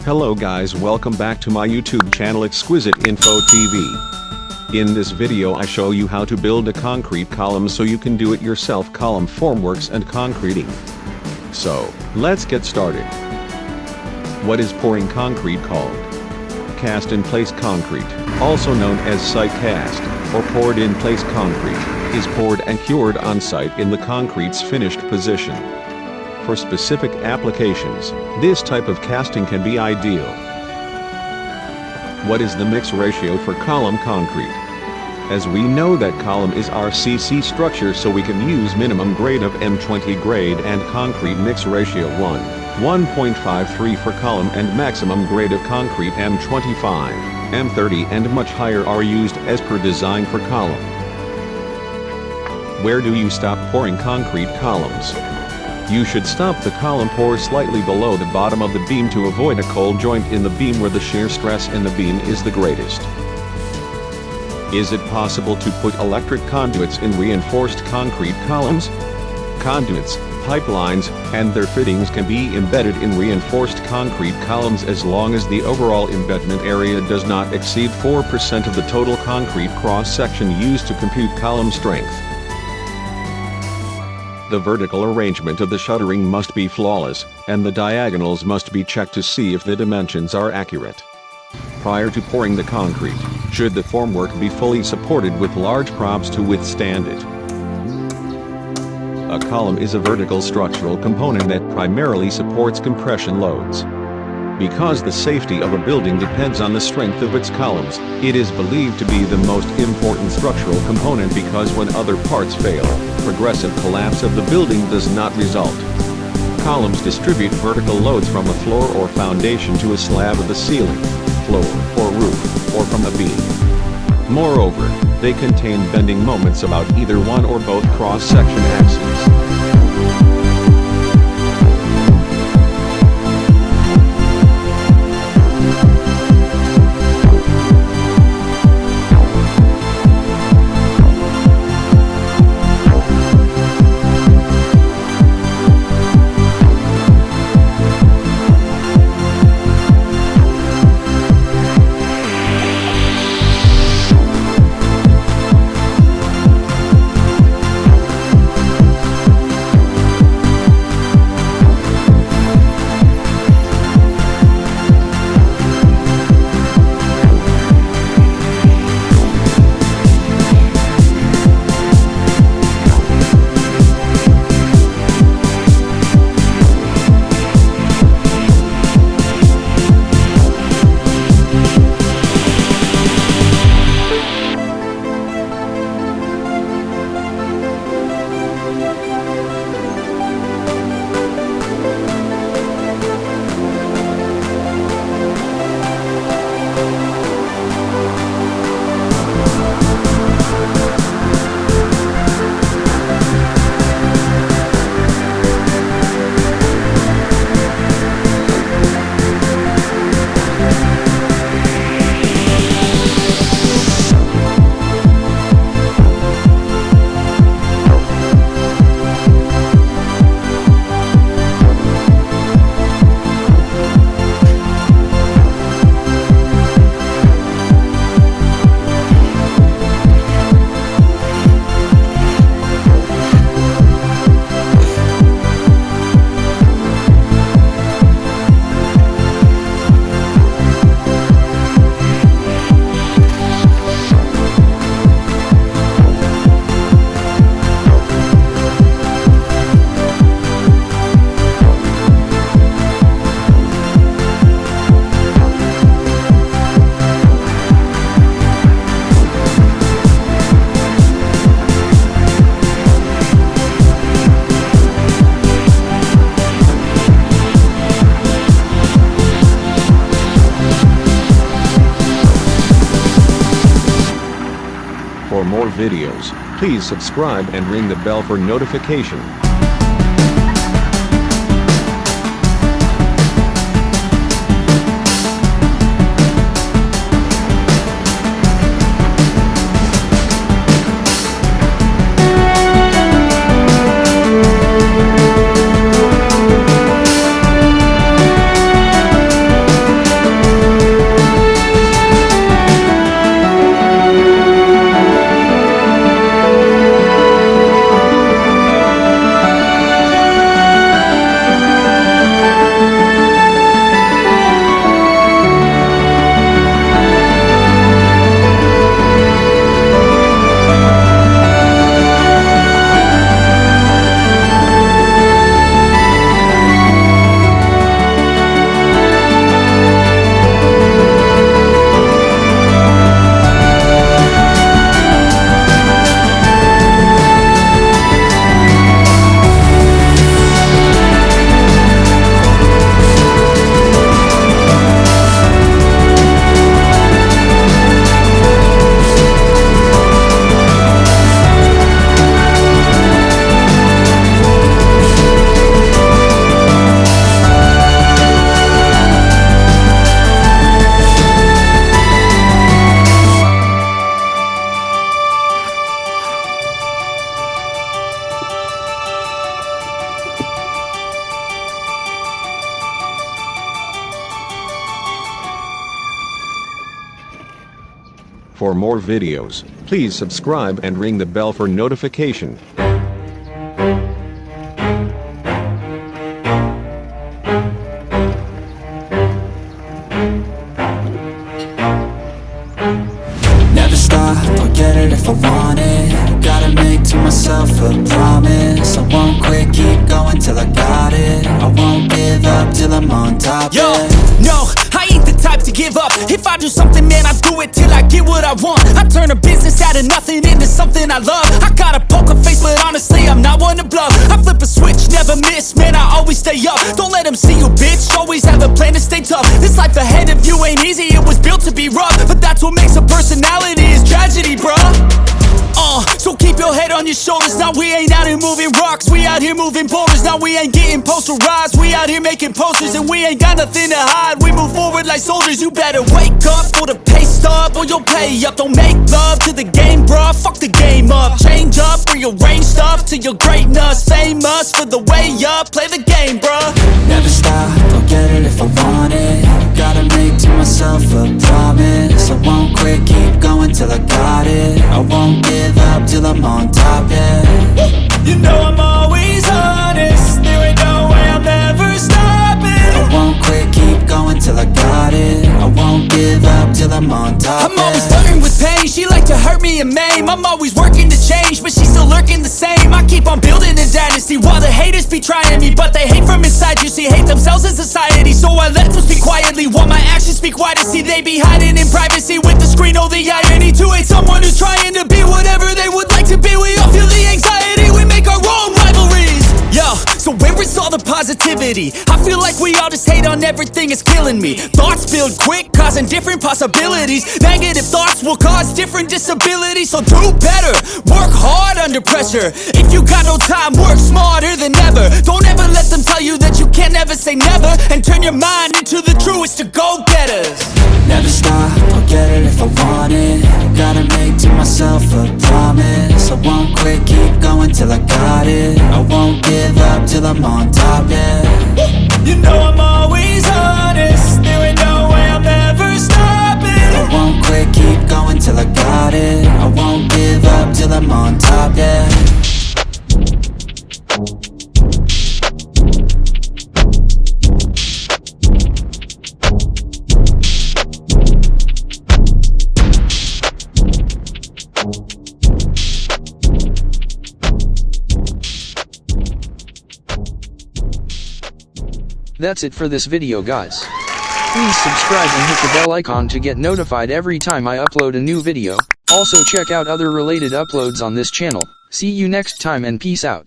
Hello guys, welcome back to my YouTube channel Exquisite Info TV. In this video I show you how to build a concrete column so you can do it yourself column formworks and concreting. So, let's get started. What is pouring concrete called? Cast in place concrete, also known as site cast, or poured in place concrete, is poured and cured on site in the concrete's finished position. For specific applications, this type of casting can be ideal. What is the mix ratio for column concrete? As we know that column is RCC structure, so we can use minimum grade of M20 grade and concrete mix ratio 1.53 for column, and maximum grade of concrete M25, M30 and much higher are used as per design for column. Where do you stop pouring concrete columns? You should stop the column pour slightly below the bottom of the beam to avoid a cold joint in the beam where the shear stress in the beam is the greatest. Is it possible to put electric conduits in reinforced concrete columns? Conduits, pipelines, and their fittings can be embedded in reinforced concrete columns as long as the overall embedment area does not exceed 4% of the total concrete cross-section used to compute column strength. The vertical arrangement of the shuttering must be flawless, and the diagonals must be checked to see if the dimensions are accurate. Prior to pouring the concrete, should the formwork be fully supported with large props to withstand it? A column is a vertical structural component that primarily supports compression loads. Because the safety of a building depends on the strength of its columns, it is believed to be the most important structural component, because when other parts fail, progressive collapse of the building does not result. Columns distribute vertical loads from a floor or foundation to a slab of the ceiling, floor, or roof, or from a beam. Moreover, they contain bending moments about either one or both cross-section axes. For more videos, please subscribe and ring the bell for notification. For more videos, please subscribe and ring the bell for notification. Never stop, I'll get it if I want it. Gotta make to myself a promise. I won't quit, keep going till I got it. I won't give up till I'm on top. Yo, yeah. no, I ain't the type to give up. If I do something, man, I do it till I get what I want. I turn a business out of nothing into something I love. I got a poker face, but honestly, I'm not one to bluff. I flip a switch, never miss, man, I always stay up. Don't let them see you, bitch, always have a plan to stay tough. This life ahead of you ain't easy, it was built to be rough. But that's what makes a personality, is tragedy, bruh. So keep your head on your shoulders. Now we ain't out here moving rocks, we out here moving boulders. Now we ain't getting posterized, we out here making posters. And we ain't got nothing to hide, we move forward like soldiers. You better wake up for the pay stub, or you'll pay up. Don't make love to the game, bruh, fuck the game up. Change up, rearrange stuff to your greatness. Famous for the way up, play the game, bruh. Never stop, I'll get it if I want it. Gotta make to myself a promise. I won't quit, keep going till I got it. I won't give up till I'm on top, yeah. You know I'm always honest, there ain't no way I'm ever stopping. I won't quit, keep going till I got it. I won't give up till I'm on top, I'm always flirting with pain, she like to hurt me and maim. I'm always working to change, but she's still lurking the same. I keep on building a dynasty while the haters be trying me. But they hate from inside, you see, hate themselves in society. So I let them speak quietly while my actions speak wider. See, they be hiding in privacy with the screen, oh the irony. To hate someone who's trying to be whatever they would like to be. We all feel the anxiety, we make our own rivalries. Yo, so where is all the positivity? I feel like we all just hate on everything, it's killing me. Thoughts build quick, causing different possibilities. Negative thoughts will cause different disabilities. So do better, work hard under pressure. If you got no time, work smarter than ever. Don't ever let them tell you that you can't never say never. And turn your mind into the truest of go-getters. Never stop, I'll get it if I want it. Gotta make to myself a promise. I won't quit, keep going till I got it. I won't give up till I'm on top, yeah. You know I'm always honest, there ain't no way I'm ever stopping. I won't quit, keep going till I got it. I won't give up till I'm on top, yeah. That's it for this video, guys. Please subscribe and hit the bell icon to get notified every time I upload a new video. Also check out other related uploads on this channel. See you next time and peace out.